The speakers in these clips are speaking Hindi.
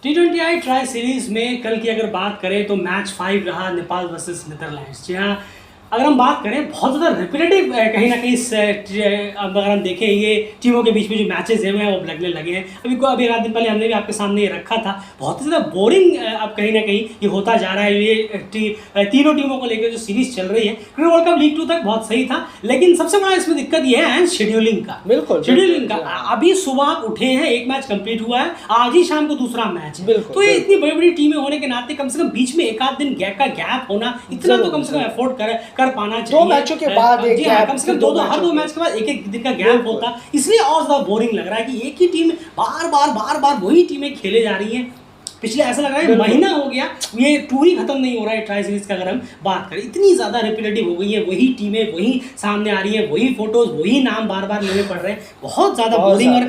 T20I ट्राई सीरीज में कल की अगर बात करें तो मैच 5 रहा नेपाल वर्सेस नीदरलैंड्स। जी हाँ, अगर हम बात करें बहुत ज़्यादा रिपीटेटिव कहीं ना कहीं अगर हम देखें ये टीमों के बीच में जो मैचेस हैं वो लगने लगे हैं। अभी एक दिन पहले हमने भी आपके सामने ये रखा था, बहुत ही ज़्यादा बोरिंग अब कहीं ना कहीं ये होता जा रहा है। ये तीनों टीमों को लेकर जो सीरीज चल रही है, क्रिकेट वर्ल्ड कप लीग 2 तक बहुत सही था, लेकिन सबसे बड़ा इसमें दिक्कत ये है शेड्यूलिंग का। बिल्कुल शेड्यूलिंग का अभी सुबह आप उठे हैं, एक मैच कंप्लीट हुआ है, आज ही शाम को दूसरा मैच है। तो ये इतनी बड़ी बड़ी टीमें होने के नाते कम से कम बीच में एक आध दिन गैप होना, इतना तो कम से कम एफोर्ड कर पाना चाहिए। 2 मैचों के बाद एक गैप, कम से कम हर 2 मैच के बाद एक दिन का गैप होता, इसलिए और ज्यादा बोरिंग लग रहा है कि एक ही टीम बार बार वही टीमें खेले जा रही हैं। पिछले ऐसा लग रहा है महीना हो गया ये टूर ही खत्म नहीं हो रहा है ट्राई सीरीज का। अगर हम बात करें, इतनी ज़्यादा रिपीटेटिव हो गई है, वही टीमें वही सामने आ रही है, वही फोटोज वही नाम बार बार लेने पड़ रहे हैं, बहुत ज़्यादा बोरिंग और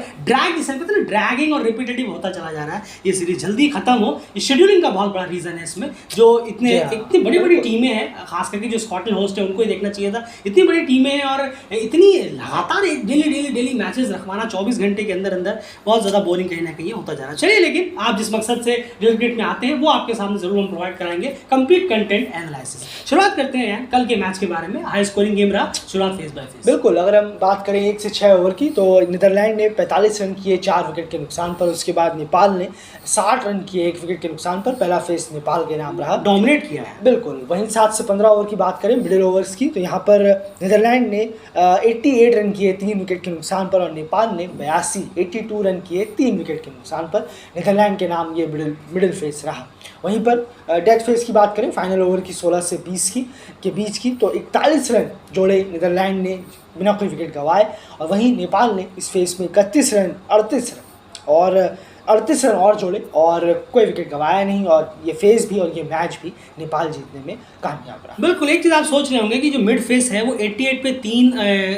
ड्रैगिंग और रिपीटेटिव होता चला जा रहा है। ये सीरीज जल्दी खत्म हो, शेड्यूलिंग का बहुत बड़ा रीज़न है इसमें। जो इतनी बड़ी बड़ी टीमें हैं, खास करके जो स्कॉटलैंड होस्ट है उनको ही देखना चाहिए था। इतनी बड़ी टीमें हैं और इतनी लगातार डेली मैचेस रखवाना 24 घंटे के अंदर बहुत ज़्यादा बोरिंग कहीं ना कहीं होता जा रहा है। चलिए, लेकिन आप जिस मकसद से क्रिकेट में आते हैं वो आपके सामने जरूर हम प्रोवाइड कराएंगे, कंप्लीट कंटेंट एनालिसिस। शुरुआत करते हैं यार कल के मैच के बारे में। हाई स्कोरिंग गेम रहा, शुरुआत फेस बाय फेस। बिल्कुल, अगर हम बात करें 1 से 6 ओवर की, तो नीदरलैंड ने 45 रन किए 4 विकेट के नुकसान पर। उसके बाद नेपाल ने 60 रन किए 1 विकेट के नुकसान पर। पहला फेस नेपाल के नाम रहा, डोमिनेट किया है। बिल्कुल। वहीं 7 से 15 ओवर की बात करें मिडिल ओवर्स की, तो यहाँ पर नीदरलैंड ने 88 रन किए 3 विकेट के नुकसान पर और नेपाल ने 82 रन किए 3 विकेट के नुकसान पर। नीदरलैंड के नाम ये मिडिल फेस रहा। वहीं पर डेथ फेस की बात करें, फाइनल ओवर की 16 से 20 के बीच की, तो 41 रन जोड़े नीदरलैंड ने बिना कोई विकेट गंवाए। और वहीं नेपाल ने इस फेस में 38 रन और जोड़े और कोई विकेट गंवाया नहीं। और ये फेस भी और ये मैच भी नेपाल जीतने में कामयाब रहा। बिल्कुल, एक चीज़ आप सोच रहे होंगे कि जो मिड फेस है वो 88 पे 3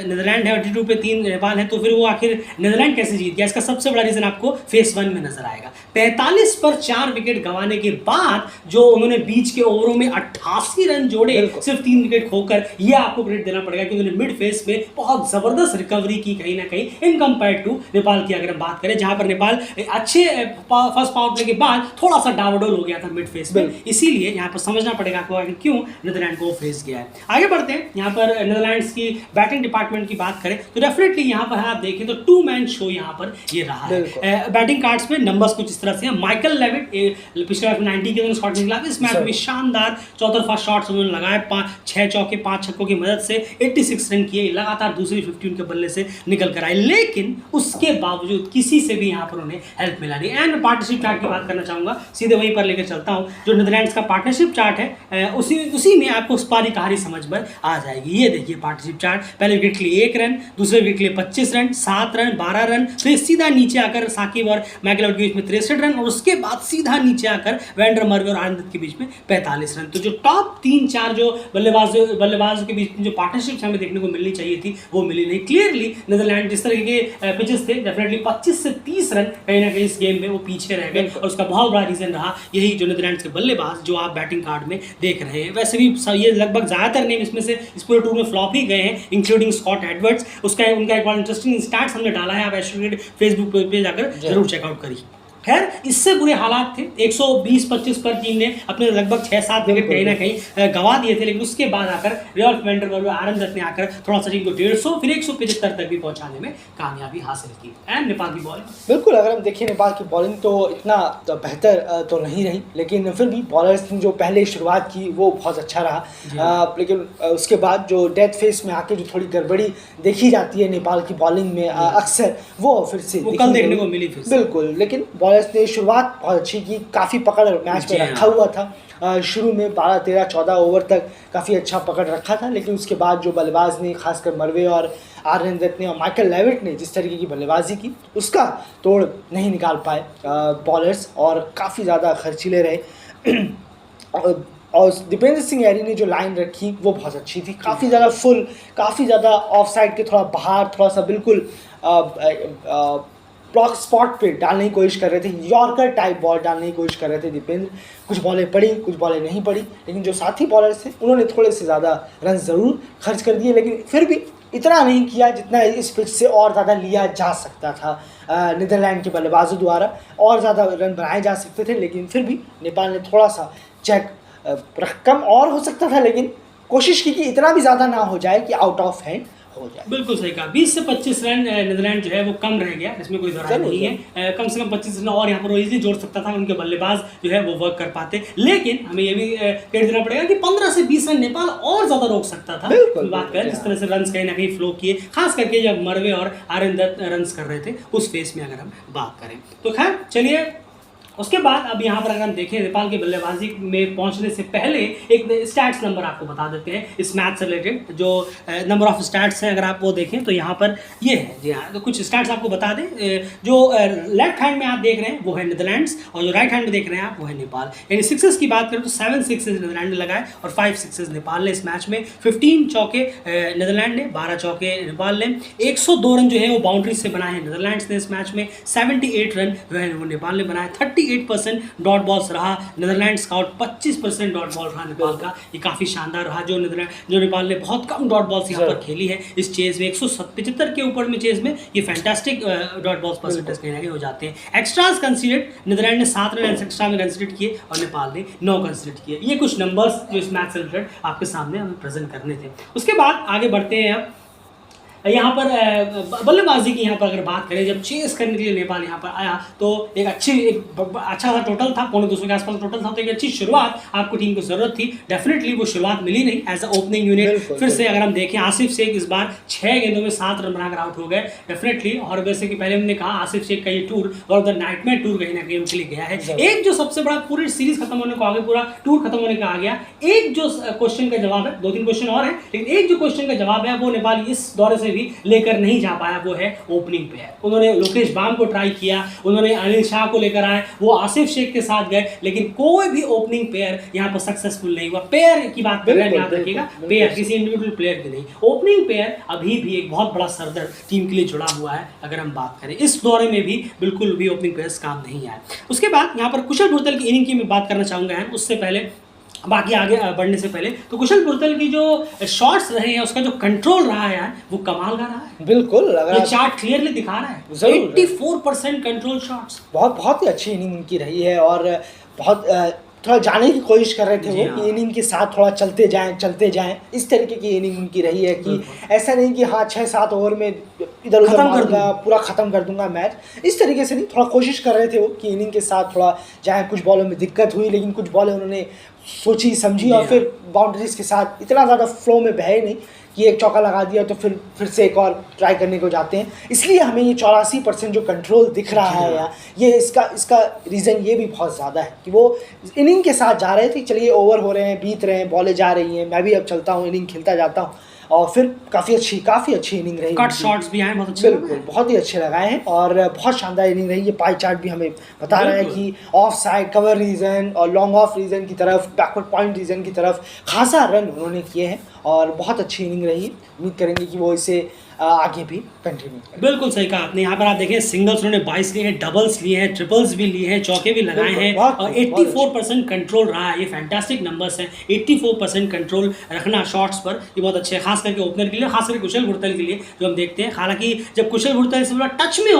नीदरलैंड है, 82 पे 3 नेपाल है, तो फिर वो आखिर नीदरलैंड कैसे जीत गया? इसका सबसे बड़ा रीज़न आपको फेस 1 में नजर आएगा। 45 पर 4 विकेट गंवाने के बाद जो उन्होंने बीच के ओवरों में 88 रन जोड़े सिर्फ 3 विकेट खोकर, ये आपको क्रेडिट देना पड़ेगा कि उन्होंने मिड फेस में बहुत जबरदस्त रिकवरी की कहीं ना कहीं इन कंपेयर टू नेपाल की। अगर हम बात करें, जहां पर नेपाल अच्छे फर्स्ट पावर प्ले के बाद थोड़ा सा डावाडोल हो गया था मिड फेस में, इसीलिए यहाँ पर समझना पड़ेगा आपको क्यों नीदरलैंड को फेस किया है। आगे बढ़ते हैं, यहाँ पर नीदरलैंड्स की बैटिंग डिपार्टमेंट की बात करें तो डेफिनेटली यहाँ पर आप देखें तो 2 मैन शो यहाँ पर ये रहा है। बैटिंग कार्ड्स में नंबर्स कुछ इस तरह से हैं। माइकल लेविट पिछले मैच में 90 के शॉट निकला, इस मैच में शानदार चौतरफा शॉट्स उन्होंने लगाए, 6 चौके 5 छक्कों की मदद से 86 रन किए, लगातार दूसरी 50 उनके बल्ले से निकल कर आए, लेकिन उसके बावजूद किसी से भी यहाँ पर उन्हें हेल्प मिला नहीं। एंड पार्टनरशिप चार्ट की बात करना चाहूंगा, सीधे वहीं पर लेकर चलता हूं। जो नीदरलैंड्स का पार्टनरशिप चार्ट है उसी में आपको स्पारी कहानी समझ में आ जाएगी। ये देखिए पार्टनरशिप चार्ट, पहले विकेट के लिए 1 रन, दूसरे विकेट के लिए 25 रन, 7 रन, 12 रन, फिर सीधा नीचे आकर साकिब और माइकल लेविट के बीच में 63 रन और उसके बाद सीधा नीचे आकर वेंडर मर्वे और आनंद के बीच में 45 रन। तो जो टॉप 3-4 जो बल्लेबाजों के बीच जो पार्टनरशिप हमें देखने को मिलनी चाहिए थी वो मिली नहीं। क्लियरली नीदरलैंड जिस तरह के पिचेस थे, डेफिनेटली 25 से 30 रन कहीं ना कहीं इस गेम में वो पीछे रह गए और उसका बहुत बड़ा रीजन रहा यही जो नीदरलैंड्स के बल्लेबाज जो आप बैटिंग कार्ड में देख रहे हैं। वैसे भी ये लगभग ज़्यादातर नेम इसमें से इस पूरे टूर में फ्लॉप ही गए हैं, इंक्लूडिंग स्कॉट एडवर्ड्स। उनका एक बड़ा इंटरेस्टिंग स्टैट्स हमने डाला है, आप एस्ट्रोक्रिकेट फेसबुक पे जाकर जरूर चेकआउट करिए। खैर, इससे बुरे हालात थे, 120-25 पर टीम ने अपने लगभग 6-7 विकेट कहीं ना कहीं गंवा दिए थे, लेकिन उसके बाद आकर रियोल्फ वेंडर मर्वे, आनंद ने आकर थोड़ा सा टीम को 150 फिर 175 तक भी पहुंचाने में कामयाबी हासिल की। एंड नेपाल की बॉलिंग, बिल्कुल, अगर हम देखें नेपाल की बॉलिंग तो इतना बेहतर तो नहीं रही, लेकिन फिर भी बॉलर्स ने जो पहले शुरुआत की वो बहुत अच्छा रहा। लेकिन उसके बाद जो डेथ फेस में आके जो थोड़ी गड़बड़ी देखी जाती है नेपाल की बॉलिंग में अक्सर, वो फिर से कल देखने को मिली फिर। बिल्कुल, लेकिन बॉलर्स ने शुरुआत बहुत अच्छी की, काफ़ी पकड़ मैच में रखा हुआ था। शुरू में 12, 13, 14 ओवर तक काफ़ी अच्छा पकड़ रखा था, लेकिन उसके बाद जो बल्लेबाज ने, खासकर मर्वे और आनंद ने और माइकल लेविट ने जिस तरीके की बल्लेबाजी की, उसका तोड़ नहीं निकाल पाए बॉलर्स और काफ़ी ज़्यादा खर्चीले रहे। और दीपेंद्र सिंह ऐरी ने जो लाइन रखी वो बहुत अच्छी थी, काफ़ी ज़्यादा फुल, काफ़ी ज़्यादा ऑफ साइड के थोड़ा बाहर, थोड़ा सा बिल्कुल ब्लॉक स्पॉट पे डालने की कोशिश कर रहे थे, यॉर्कर टाइप बॉल डालने की कोशिश कर रहे थे दीपेंद्र। कुछ बॉलें पड़ी, कुछ बॉलें नहीं पड़ी, लेकिन जो साथी बॉलर्स थे उन्होंने थोड़े से ज़्यादा रन ज़रूर खर्च कर दिए, लेकिन फिर भी इतना नहीं किया जितना इस पिच से और ज़्यादा लिया जा सकता था नीदरलैंड के बल्लेबाजों द्वारा, और ज़्यादा रन बनाए जा सकते थे, लेकिन फिर भी नेपाल ने थोड़ा सा चेक कम और हो सकता था, लेकिन कोशिश की कि इतना भी ज़्यादा ना हो जाए कि आउट ऑफ हैंड हो जाए। बिल्कुल सही कहा, 20 से 25 रन नीदरलैंड जो है वो कम रह गया, इसमें कोई दरार नहीं है। कम से कम 25 रन और यहाँ पर वो इजीली जोड़ सकता था, उनके बल्लेबाज जो है वो वर्क कर पाते, लेकिन हमें ये भी कह देना पड़ेगा कि 15 से 20 रन नेपाल और ज़्यादा रोक सकता था। बात करें जिस तरह से रन कहीं ना कहीं फ्लो किए, खास करके जब मरवे और आर्यन दत्त रन कर रहे थे उस फेस में अगर हम बात करें तो। खैर चलिए, उसके बाद अब यहाँ पर अगर हम देखें नेपाल की बल्लेबाजी में पहुँचने से पहले एक स्टैट्स नंबर आपको बता देते हैं इस मैच से रिलेटेड, जो नंबर ऑफ स्टैट्स हैं अगर आप वो देखें तो यहाँ पर ये है। जी हाँ, तो कुछ स्टैट्स आपको बता दें, जो लेफ्ट हैंड में आप देख रहे हैं वो है नीदरलैंड्स, और जो राइट हैंड में देख रहे हैं आप वो है नेपाल। यानी सिक्सेस की बात करें तो 7 सिक्सेस नीदरलैंड ने लगाए और 5 सिक्सेस नेपाल ने इस मैच में। 15 चौके नीदरलैंड ने, 12 चौके नेपाल ने। 102 रन जो है वो बाउंड्री से बनाए हैं नीदरलैंड्स ने इस मैच में। 78 रन जो है वो नेपाल ने बनाए। 38% डॉट बॉल्स रहा नीदरलैंड्स का और 25% डॉट बॉल रहा नेपाल का। ये काफ़ी शानदार रहा, जो नेपाल ने बहुत कम डॉट बॉल्स यहाँ पर खेली है इस चेज में। 175 के ऊपर में चेज में ये फैंटास्टिक डॉट बॉल्स परसेंटेज कहीं ना कहीं हो जाते हैं। एक्स्ट्राज कंसीडर्ड, नीदरलैंड ने 7 रन एक्स्ट्रा में कंसीडर किए और नेपाल ने 9 कंसीडर किए। ये कुछ नंबर्स जो इस मैच से रिलेटेड आपके सामने हमें प्रेजेंट करने थे। उसके बाद आगे बढ़ते हैं। अब यहाँ पर बल्लेबाजी की यहाँ पर अगर बात करें, जब चेस करने के लिए नेपाल यहाँ पर आया तो एक अच्छा सा टोटल था, 250 के आसपास टोटल था, तो एक अच्छी शुरुआत आपको टीम को जरूरत थी। डेफिनेटली वो शुरुआत मिली नहीं एज अ ओपनिंग यूनिट। फिर से अगर हम देखें, आसिफ शेख इस बार 6 गेंदों में 7 रन बनाकर आउट हो गए। डेफिनेटली, और वैसे कि पहले हमने कहा आसिफ शेख का ये टूर और द नाइटमेयर टूर कहीं ना कहीं उनके लिए गया है। एक जो सबसे बड़ा पूरी सीरीज खत्म होने को आगे, पूरा टूर खत्म होने का आ गया, एक जो क्वेश्चन का जवाब है, 2-3 क्वेश्चन और है, लेकिन एक जो क्वेश्चन का जवाब है वो नेपाल इस दौरे से भी लेकर नहीं जा पाया, वो है ओपनिंग पेयर। उन्होंने लोकेश बाम को ट्राई किया, उन्होंने अनिल शाह को लेकर आए, वो आसिफ शेख के साथ गए, लेकिन कोई भी ओपनिंग पेयर यहाँ पर सक्सेसफुल नहीं हुआ। पेयर की बात कर रहे हैं, याद रखिएगा, पेयर, किसी इंडिविजुअल प्लेयर की नहीं। ओपनिंग पेयर अभी भी एक बहुत बड़ा सरदर्द टीम के लिए जुड़ा हुआ है। अगर हम बात करें इस दौरे में भी बिल्कुल भी ओपनिंग पेयर्स काम नहीं आए। उसके बाद यहाँ पर कुशल भुरतल की इनिंग की मैं बात करना चाहूँगा। उससे पहले, बाकी आगे बढ़ने से पहले, तो कुशल भुरतल की जो शॉट्स रहे हैं, उसका जो कंट्रोल रहा है यार, वो कमाल का रहा है। बिल्कुल, ये चार्ट क्लियरली दिखा रहा है 84% कंट्रोल शॉट्स। बहुत ही अच्छी इनिंग उनकी रही है, और बहुत थोड़ा जाने की कोशिश कर रहे थे वो कि इनिंग के साथ थोड़ा चलते जाएं। इस तरीके की इनिंग उनकी रही है कि ऐसा नहीं कि हाँ 6-7 ओवर में इधर उधर मारूंगा, पूरा ख़त्म कर दूंगा मैच, इस तरीके से नहीं। थोड़ा कोशिश कर रहे थे वो कि इनिंग के साथ थोड़ा जाएं। कुछ बॉलों में दिक्कत हुई, लेकिन कुछ बॉलें उन्होंने सोची समझी और फिर बाउंड्रीज के साथ इतना ज़्यादा फ्लो में बहे नहीं कि एक चौका लगा दिया तो फिर से एक और ट्राई करने को जाते हैं। इसलिए हमें ये 84% जो कंट्रोल दिख रहा है यार, ये इसका रीज़न ये भी बहुत ज़्यादा है कि वो इनिंग के साथ जा रहे थे। चलिए, ओवर हो रहे हैं, बीत रहे हैं, बॉलें जा रही हैं, मैं भी अब चलता हूँ, इनिंग खेलता जाता हूँ, और फिर काफ़ी अच्छी इनिंग रही। कट शॉट्स भी आए बहुत अच्छे, बिल्कुल बहुत ही अच्छे लगाए हैं और बहुत शानदार इनिंग रही। ये पाई चार्ट भी हमें बता रहा है कि ऑफ साइड, कवर रीजन और लॉन्ग ऑफ रीजन की तरफ, बैकवर्ड पॉइंट रीजन की तरफ खासा रन उन्होंने किए हैं और बहुत अच्छी इनिंग रही। उम्मीद करेंगे कि वो इसे आगे भी कंटिन्यू करें। बिल्कुल सही कहा आपने। यहाँ पर आप देखें, सिंगल्स उन्होंने 22 लिए हैं, डबल्स लिए हैं, ट्रिपल्स भी लिए हैं, चौके भी लगाए हैं और 84% कंट्रोल रहा है। ये फैंटास्टिक नंबर्स हैं। 84% कंट्रोल रखना शॉट्स पर, ये बहुत अच्छे हैं, खास करके ओपनर के लिए, खास करके कुशल भुरतल के लिए जो हम देखते हैं। हालांकि जब कुशल भुरतल से टच में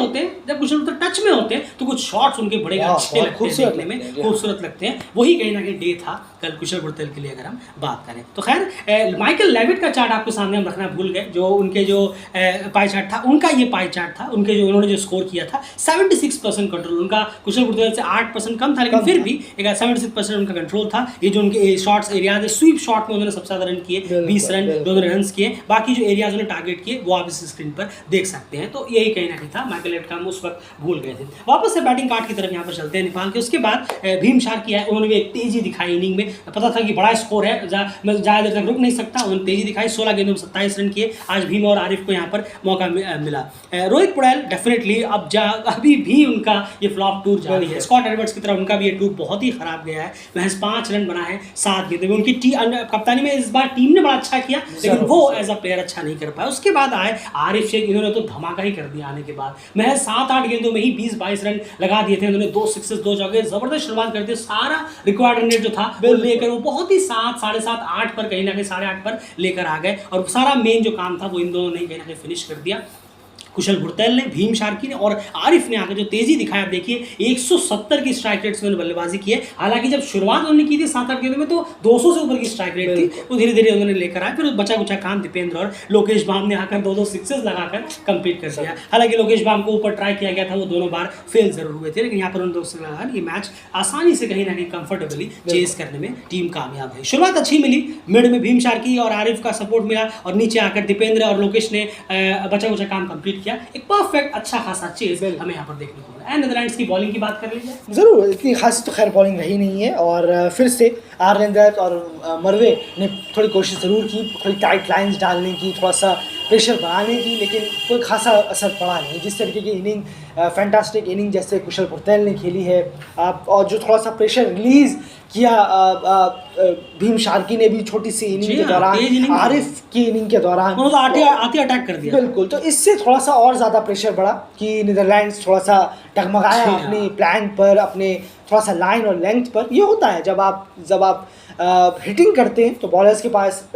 होते हैं, तो कुछ शॉट्स उनके बड़े अच्छे लगते हैं, देखने में खूबसूरत लगते हैं। वही कहीं ना कहीं डे था कल कुशल भुरतल के लिए अगर हम बात करें तो। खैर, माइकल लेविट का चार्ट आपके सामने हम रखना भूल गए, जो उनके जो पाई चार्ट था, उनका ये पाई चार्ट था, उनके जो उन्होंने जो स्कोर किया था 76% कंट्रोल उनका कुशल भुरतल से 8% कम था, लेकिन फिर भी एक 76% उनका कंट्रोल था। ये जो उनके शॉट्स एरियाज है, स्वीप शॉट में उन्होंने सबसे ज़्यादा रन किए, 20 रन, 2 रन किए। बाकी जो एरियाज उन्होंने टारगेट किए वो आप इस स्क्रीन पर देख सकते हैं। तो यही कहीं ना कहीं था, माइकल लेविट का हम उस वक्त भूल गए थे। वापस से बैटिंग कार्ड की तरफ यहाँ पर चलते हैं नेपाल के। उसके बाद भीम शार किया, उन्होंने भी एक तेजी दिखाई इनिंग में, पता था कि बड़ा स्कोर है, मैं ज़्यादा देर तक रुक नहीं सकता, उन्होंने तेजी दिखाई। 16 गेंदों में 27 रन किए। आज भीम और आरिफ को यहाँ पर मौका मिला। रोहित पौडेल डेफिनेटली अभी भी उनका ये फ्लॉप टूर जारी है। स्कॉट एडवर्ड्स की तरफ उनका भी ये टूर बहुत ही खराब गया है। महज 5 रन बनाए हैं 7 गेंदों में। उनकी कप्तानी में इस बार टीम ने बड़ा अच्छा किया, लेकिन वो एज अ प्लेयर अच्छा नहीं कर पाया। उसके बाद आए आरिफ शेख, इन्होंने तो धमाका ही कर दिया आने के बाद। महज 7-8 गेंदों में ही 20-22 रन लगा दिए थे उन्होंने, 2 सिक्सेस 2 चौके, जबरदस्त शुरुआत कर दी। सारा रिक्वायर्ड रन रेट जो था वो लेकर वो बहुत ही 7, 7.5, 8 पर, कहीं ना कहीं 8.5 पर लेकर आ गए और सारा मेन जो काम था वो इन दोनों ने कहीं ना कहीं फिनिश कर दिया। कुशल भुरतैल ने, भीम शार्की ने और आरिफ ने आकर जो तेजी दिखाया, देखिए 170 की स्ट्राइक रेट से उन्होंने बल्लेबाजी की है। हालांकि जब शुरुआत उन्होंने की थी 7-8 गेंदों में तो 200 से ऊपर की स्ट्राइक रेट थी, वो धीरे धीरे उन्होंने लेकर आए। फिर बचा कुचा काम दीपेंद्र और लोकेश बाम ने आकर 2-2 सिक्सेस लगाकर कंप्लीट कर दिया। हालांकि लोकेश बाम को ऊपर ट्राई किया गया था, वो दोनों बार फेल जरूर हुए थे, लेकिन यहाँ पर उन दोनों से लगा ये मैच आसानी से कहीं ना कहीं कंफर्टेबली चेस करने में टीम कामयाब है। शुरुआत अच्छी मिली, मिड में भीम शार्की और आरिफ का सपोर्ट मिला और नीचे आकर दीपेंद्र और लोकेश ने बचा कुचा काम कंप्लीट किया। एक परफेक्ट अच्छा खासा चेज हमें यहाँ पर देखने को मिला। नीदरलैंड्स की बॉलिंग की बात कर लीजिए। ज़रूर, इतनी खास तो खैर बॉलिंग रही नहीं है और फिर से आर्लेंडर और मरवे ने थोड़ी कोशिश ज़रूर की, थोड़ी टाइट लाइंस डालने की, थोड़ा सा प्रेशर बनाने की, लेकिन कोई खासा असर पड़ा नहीं। जिस तरीके की इनिंग, फैंटास्टिक इनिंग जैसे कुशल भुरतैल ने खेली है और जो थोड़ा सा प्रेशर रिलीज़ किया भीम शार्की ने भी छोटी सी इनिंग के दौरान, आरिफ की इनिंग के दौरान तो आते अटैक कर दिया। बिल्कुल, तो इससे थोड़ा सा और ज़्यादा प्रेशर बढ़ा कि नीदरलैंड्स थोड़ा सा डगमगाया अपने प्लान पर, अपने थोड़ा सा लाइन और लेंथ पर। ये होता है जब आप हिटिंग करते हैं तो बॉलर्स के पास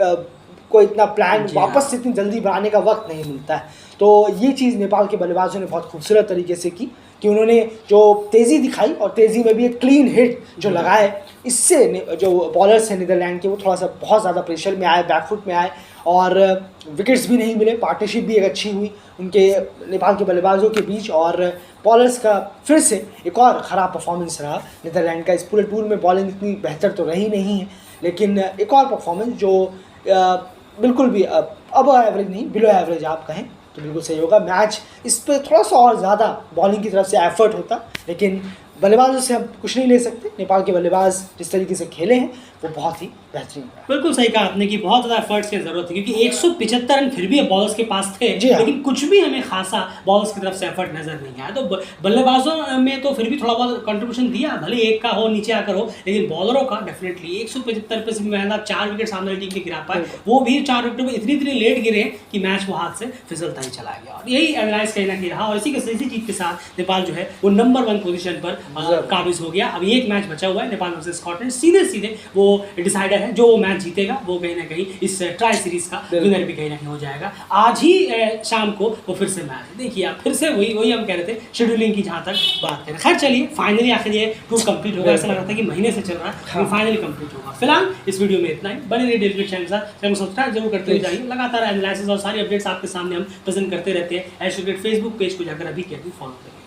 कोई इतना प्लान वापस से इतनी जल्दी बनाने का वक्त नहीं मिलता है। तो ये चीज़ नेपाल के बल्लेबाजों ने बहुत खूबसूरत तरीके से की कि उन्होंने जो तेज़ी दिखाई और तेज़ी में भी एक क्लीन हिट जो लगाए, इससे जो बॉलर्स हैं नीदरलैंड के वो थोड़ा सा बहुत ज़्यादा प्रेशर में आए, बैकफुट में आए और विकेट्स भी नहीं मिले। पार्टनरशिप भी एक अच्छी हुई उनके नेपाल के बल्लेबाजों के बीच और बॉलर्स का फिर से एक और ख़राब परफॉर्मेंस रहा नीदरलैंड का। इस पूरे टूर में बॉलिंग इतनी बेहतर तो रही नहीं है, लेकिन एक और परफॉर्मेंस जो बिल्कुल भी अब एवरेज नहीं, बिलो एवरेज आप कहें तो बिल्कुल सही होगा। मैच इस पर थोड़ा सा और ज़्यादा बॉलिंग की तरफ से एफर्ट होता, लेकिन बल्लेबाजों से हम कुछ नहीं ले सकते। नेपाल के बल्लेबाज जिस तरीके से खेले हैं वो बहुत ही बेहतरीन है। बिल्कुल सही कहा आपने कि बहुत ज़्यादा एफर्ट्स की ज़रूरत थी, क्योंकि 175 रन फिर भी बॉलर्स के पास थे, लेकिन कुछ भी हमें खासा बॉलर्स की तरफ से एफर्ट नजर नहीं आया। तो बल्लेबाजों में तो फिर भी थोड़ा बहुत कंट्रीब्यूशन दिया, भले एक का हो, नीचे आकर हो, लेकिन बॉलरों का डेफिनेटली 175 पे से महंगा 4 विकेट सामने टीम के गिरा पाए, वो भी 4 विकेटों में इतनी लेट गिरे कि मैच वो हाथ से फिसलता ही चला गया। और यही एनालाइज कहीं ना कहीं रहा और इसी जीत के साथ नेपाल जो है वो नंबर 1 पोजीशन पर काबिज हो गया। अभी एक मैच बचा हुआ है, नेपाल वर्सेस स्कॉटलैंड, सीधे वो डिसाइडर है, जो मैच जीतेगा वो कहीं ना कहीं इस ट्राई सीरीज का विनर भी कहीं ना कहीं हो जाएगा। आज ही शाम को वो फिर से मैच देखिए आप, फिर से वही हम कह रहे थे शेड्यूलिंग की जहाँ तक बात करें। खैर चलिए, फाइनली आखिर ये टूर कंप्लीट होगा। ऐसा लग रहा था कि महीने से चल रहा है, फाइनली कंप्लीट होगा। फिलहाल इस वीडियो में इतना ही। बने रहिए डेली चैनल को सब्सक्राइब जरूर करते हुए जाइए। लगातार एनालिसिस और सारी अपडेट्स आपके सामने हम प्रेजेंट करते रहते हैं। फेसबुक पेज को जाकर अभी फॉलो करें।